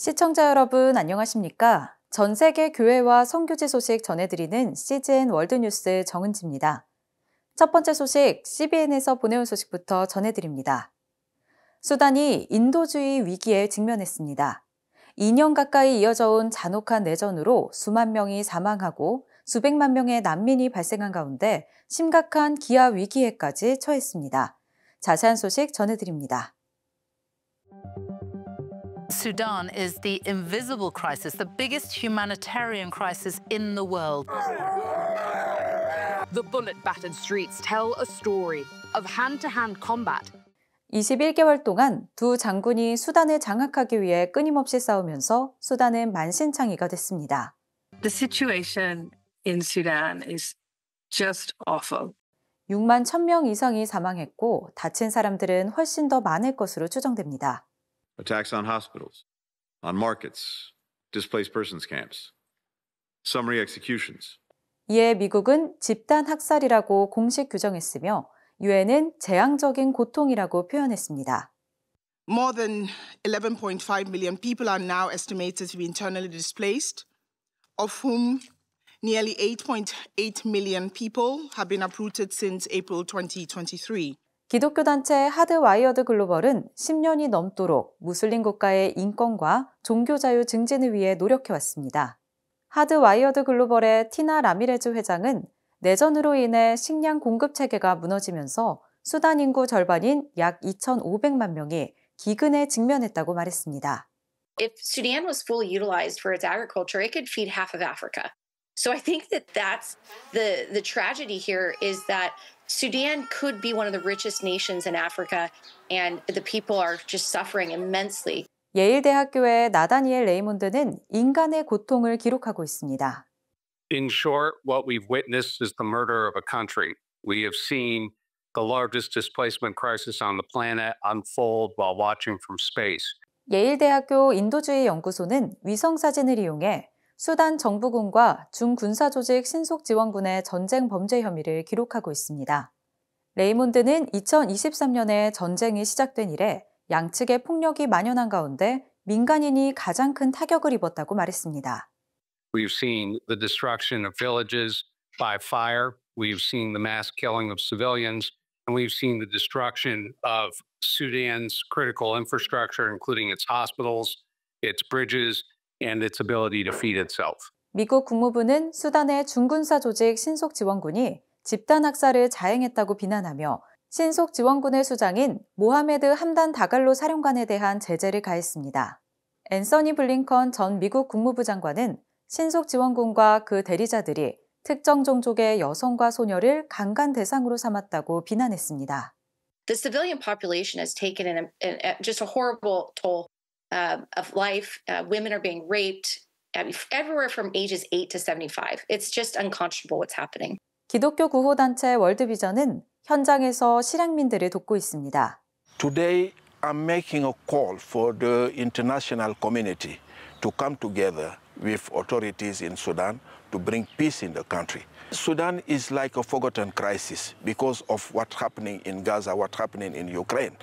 시청자 여러분, 안녕하십니까? 전 세계 교회와 선교지 소식 전해드리는 CGN 월드뉴스 정은지입니다. 첫 번째 소식, CBN에서 보내온 소식부터 전해드립니다. 수단이 인도주의 위기에 직면했습니다. 2년 가까이 이어져 온 잔혹한 내전으로 수만 명이 사망하고 수백만 명의 난민이 발생한 가운데 심각한 기아 위기에까지 처했습니다. 자세한 소식 전해드립니다. Sudan is the invisible crisis, the biggest humanitarian crisis in the world. The bullet-battered streets tell a story of hand-to-hand combat. 21개월 동안 두 장군이 수단을 장악하기 위해 끊임없이 싸우면서 수단은 만신창이가 됐습니다. The situation in Sudan is just awful. 6만 1,000명 이상이 사망했고 다친 사람들은 훨씬 더 많을 것으로 추정됩니다. Attacks on hospitals, on markets, displaced persons camps, summary executions. 이에 미국은 집단 학살이라고 공식 규정했으며 유엔은 재앙적인 고통이라고 표현했습니다. More than 11.5 million people are now estimated to be internally displaced, of whom nearly 8.8 million people have been uprooted since April 2023. 기독교 단체 하드와이어드 글로벌은 10년이 넘도록 무슬림 국가의 인권과 종교 자유 증진을 위해 노력해왔습니다. 하드와이어드 글로벌의 티나 라미레즈 회장은 내전으로 인해 식량 공급 체계가 무너지면서 수단 인구 절반인 약 2,500만 명이 기근에 직면했다고 말했습니다. If Sudan was fully utilized for its agriculture, it could feed half of Africa. So I think that's the tragedy here is that Sudan could be one of the richest nations in Africa, and the people are just suffering immensely. 예일대학교의 나다니엘 레이몬드는 인간의 고통을 기록하고 있습니다. In short, what we've witnessed is the murder of a country. We have seen the largest displacement crisis on the planet unfold while watching from space. 예일대학교 인도주의 연구소는 위성사진을 이용해 수단 정부군과 중군사조직 신속지원군의 전쟁 범죄 혐의를 기록하고 있습니다. 레이몬드는 2023년에 전쟁이 시작된 이래 양측의 폭력이 만연한 가운데 민간인이 가장 큰 타격을 입었다고 말했습니다. We've seen the destruction of villages by fire. We've seen the mass killing of civilians. And we've seen the destruction of Sudan's critical infrastructure, including its hospitals, its bridges, and its ability to feed itself. 미국 국무부는 수단의 중군사 조직 신속지원군이 집단 학살을 자행했다고 비난하며 신속지원군의 수장인 모하메드 함단 다갈로 사령관에 대한 제재를 가했습니다. 앤서니 블링컨 전 미국 국무부 장관은 신속지원군과 그 대리자들이 특정 종족의 여성과 소녀를 강간 대상으로 삼았다고 비난했습니다. The civilian population has taken just a horrible toll of life. Women are being raped everywhere from ages 8 to 75. It's just unconscionable what's happening. 기독교 구호단체 월드비전은 현장에서 실향민들을 돕고 있습니다. Today, I'm making a call for the international community to come together with authorities in Sudan to bring peace in the country. Sudan is like a forgotten crisis because of what's happening in Gaza, what's happening in Ukraine.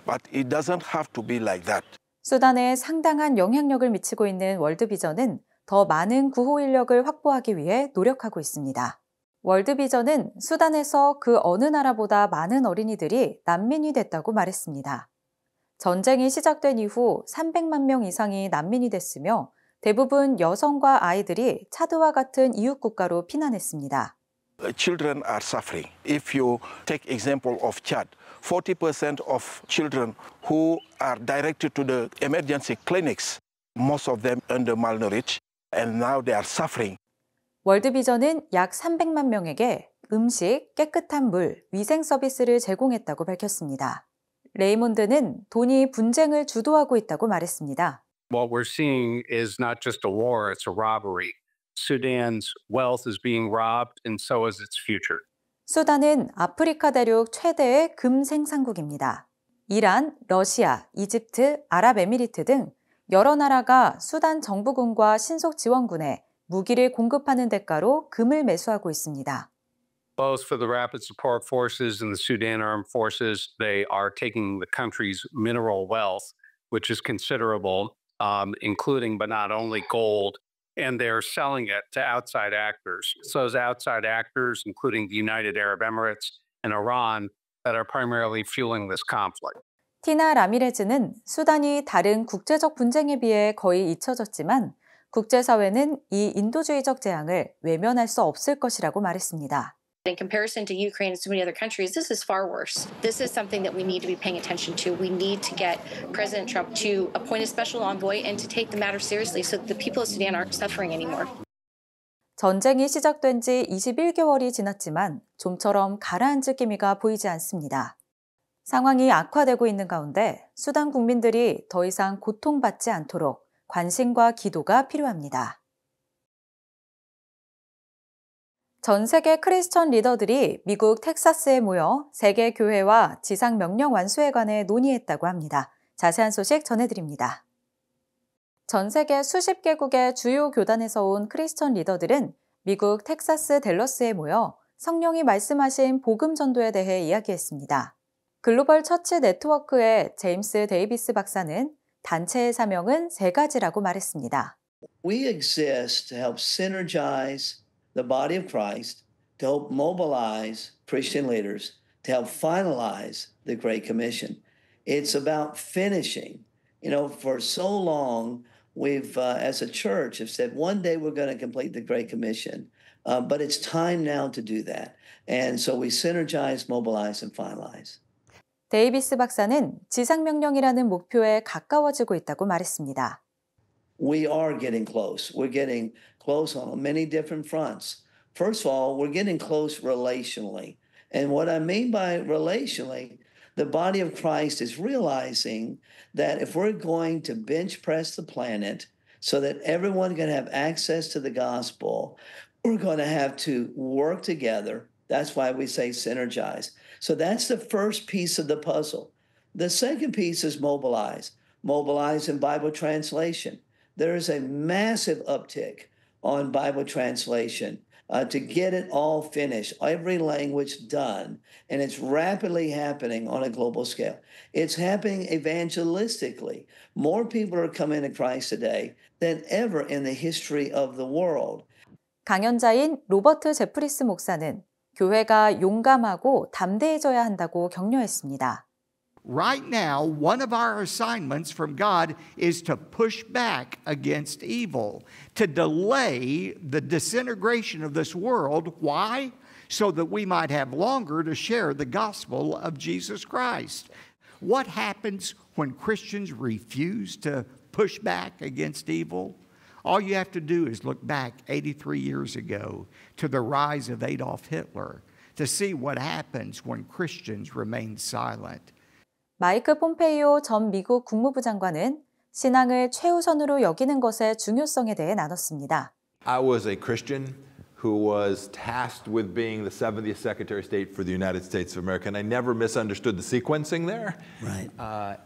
But it doesn't have to be like that. 수단에 상당한 영향력을 미치고 있는 월드비전은 더 많은 구호 인력을 확보하기 위해 노력하고 있습니다. 월드비전은 수단에서 그 어느 나라보다 많은 어린이들이 난민이 됐다고 말했습니다. 전쟁이 시작된 이후 300만 명 이상이 난민이 됐으며 대부분 여성과 아이들이 차드와 같은 이웃 국가로 피난했습니다. Children are suffering. If you take example of Chad, 40% of children who are directed to the emergency clinics, most of them under malnourished, and now they are suffering. 월드비전은 약 300만 명에게 음식, 깨끗한 물, 위생 서비스를 제공했다고 밝혔습니다. 레이몬드는 돈이 분쟁을 주도하고 있다고 말했습니다. What we're seeing is not just a war, it's a robbery. Sudan's wealth is being robbed, and so is its future. 수단은 아프리카 대륙 최대의 금 생산국입니다. 이란, 러시아, 이집트, 아랍에미리트 등 여러 나라가 수단 정부군과 신속지원군에 무기를 공급하는 대가로 금을 매수하고 있습니다. Both for the Rapid Support Forces and the Sudan Armed Forces, they are taking the country's mineral wealth, which is considerable, including but not only gold, and they're selling it to outside actors. So those outside actors, including the United Arab Emirates and Iran, that are primarily fueling this conflict. 티나 라미레즈는 수단이 다른 국제적 분쟁에 비해 거의 잊혀졌지만 국제사회는 이 인도주의적 재앙을 외면할 수 없을 것이라고 말했습니다. In comparison to Ukraine and so many other countries, this is far worse. This is something that we need to be paying attention to. We need to get President Trump to appoint a special envoy and to take the matter seriously so that the people of Sudan aren't suffering anymore. 전쟁이 시작된 지 21개월이 지났지만 좀처럼 가라앉을 기미가 보이지 않습니다. 상황이 악화되고 있는 가운데 수단 국민들이 더 이상 고통받지 않도록 관심과 기도가 필요합니다. 전 세계 크리스천 리더들이 미국 텍사스에 모여 세계 교회와 지상 명령 완수에 관해 논의했다고 합니다. 자세한 소식 전해드립니다. 전 세계 수십 개국의 주요 교단에서 온 크리스천 리더들은 미국 텍사스 댈러스에 모여 성령이 말씀하신 복음 전도에 대해 이야기했습니다. 글로벌 처치 네트워크의 제임스 데이비스 박사는 단체의 사명은 세 가지라고 말했습니다. We exist to help synergize the body of Christ, to help mobilize Christian leaders, to help finalize the Great Commission. It's about finishing. You know, for so long, we've, as a church, have said one day we're going to complete the Great Commission, but it's time now to do that. And so we synergize, mobilize, and finalize. 데이비스 박사는 지상명령이라는 목표에 가까워지고 있다고 말했습니다. We are getting close. We're getting close on many different fronts. First of all, we're getting close relationally. And what I mean by relationally, the body of Christ is realizing that if we're going to bench press the planet so that everyone can have access to the gospel, we're going to have to work together. That's why we say synergize. So that's the first piece of the puzzle. The second piece is mobilize. Mobilize in Bible translation. There is a massive uptick on Bible translation to get it all finished, every language done, and it's rapidly happening on a global scale. It's happening evangelistically. More people are coming to Christ today than ever in the history of the world. 강연자인 로버트 제프리스 목사는 교회가 용감하고 담대해져야 한다고 격려했습니다. Right now, one of our assignments from God is to push back against evil, to delay the disintegration of this world. Why? So that we might have longer to share the gospel of Jesus Christ. What happens when Christians refuse to push back against evil? All you have to do is look back 83 years ago to the rise of Adolf Hitler to see what happens when Christians remain silent. 마이크 폼페이오 전 미국 국무부 장관은 신앙을 최우선으로 여기는 것의 중요성에 대해 나눴습니다. I was a Christian who was tasked with being the 70th Secretary of State for the United States of America, and I never misunderstood the sequencing there. Right.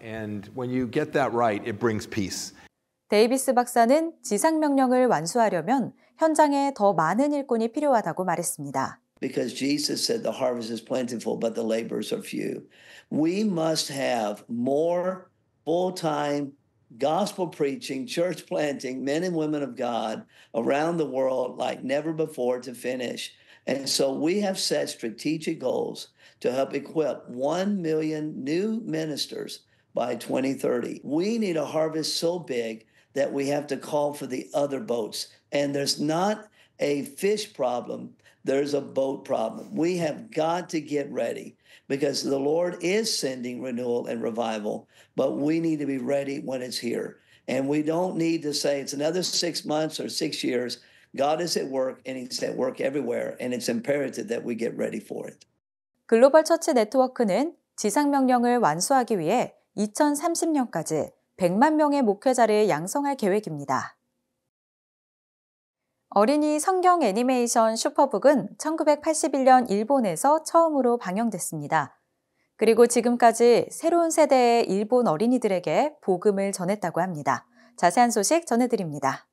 And when you get that right, it brings peace. 데이비스 박사는 지상명령을 완수하려면 현장에 더 많은 일꾼이 필요하다고 말했습니다. Because Jesus said the harvest is plentiful, but the laborers are few. We must have more full-time gospel preaching, church planting men and women of God around the world like never before to finish. And so we have set strategic goals to help equip 1 million new ministers by 2030. We need a harvest so big that we have to call for the other boats. And there's not a fish problem. There's a boat problem. We have got to get ready because the Lord is sending renewal and revival, but we need to be ready when it's here. And we don't need to say it's another 6 months or 6 years. God is at work, and He's at work everywhere, and it's imperative that we get ready for it. 글로벌 처치 네트워크는 지상명령을 완수하기 위해 2030년까지 100만 명의 목회자를 양성할 계획입니다. 어린이 성경 애니메이션 슈퍼북은 1981년 일본에서 처음으로 방영됐습니다. 그리고 지금까지 새로운 세대의 일본 어린이들에게 복음을 전했다고 합니다. 자세한 소식 전해드립니다.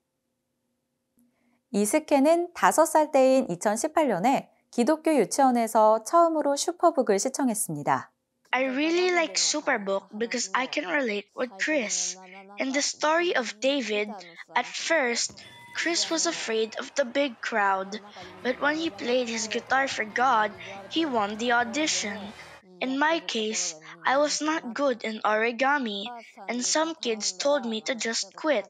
이스케는 5살 때인 2018년에 기독교 유치원에서 처음으로 슈퍼북을 시청했습니다. I really like Superbook because I can relate with Chris. In the story of David, at first, Chris was afraid of the big crowd, but when he played his guitar for God, he won the audition. In my case, I was not good in origami, and some kids told me to just quit.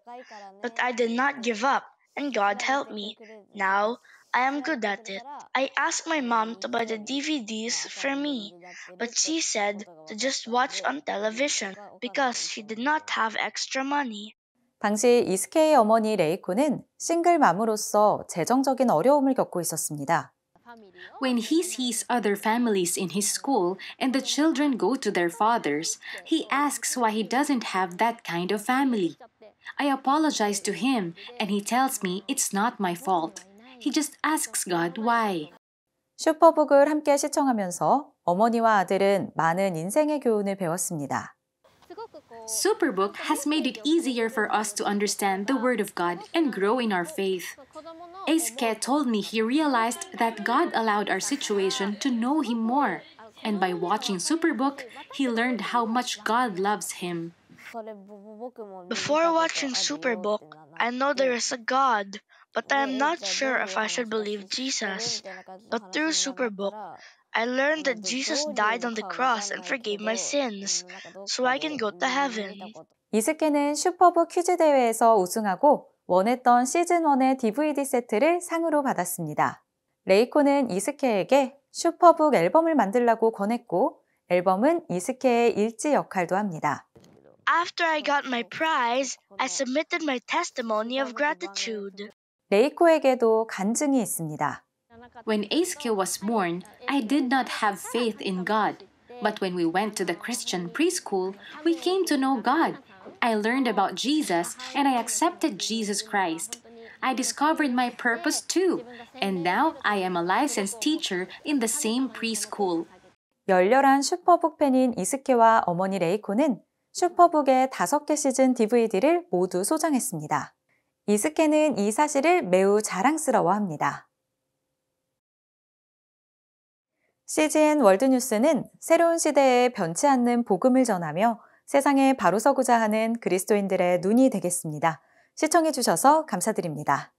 But I did not give up, and God helped me. Now, I am good at it. I asked my mom to buy the DVDs for me, but she said to just watch on television because she did not have extra money. 당시 이스케의 어머니 레이코는 싱글맘으로서 재정적인 어려움을 겪고 있었습니다. When he sees other families in his school and the children go to their fathers, he asks why he doesn't have that kind of family. I apologize to him and he tells me it's not my fault. He just asks God why. 슈퍼북을 함께 시청하면서 어머니와 아들은 많은 인생의 교훈을 배웠습니다. Superbook has made it easier for us to understand the Word of God and grow in our faith. Eisuke told me he realized that God allowed our situation to know Him more, and by watching Superbook, he learned how much God loves him. Before watching Superbook, I know there is a God, but I am not sure if I should believe Jesus. But through Superbook, I learned that Jesus died on the cross and forgave my sins, so I can go to heaven. 이스케는 슈퍼북 퀴즈 대회에서 우승하고 원했던 시즌1의 DVD 세트를 상으로 받았습니다. 레이코는 이스케에게 슈퍼북 앨범을 만들라고 권했고 앨범은 이스케의 일지 역할도 합니다. After I got my prize, I submitted my testimony of gratitude. 레이코에게도 간증이 있습니다. When Eisuke was born, I did not have faith in God. But when we went to the Christian preschool, we came to know God. I learned about Jesus and I accepted Jesus Christ. I discovered my purpose too, and now I am a licensed teacher in the same preschool. 열렬한 슈퍼북 팬인 이스케와 어머니 레이코는 슈퍼북의 5개 시즌 DVD를 모두 소장했습니다. 이스케는 이 사실을 매우 자랑스러워합니다. CGN 월드뉴스는 새로운 시대에 변치 않는 복음을 전하며 세상에 바로 서고자 하는 그리스도인들의 눈이 되겠습니다. 시청해 주셔서 감사드립니다.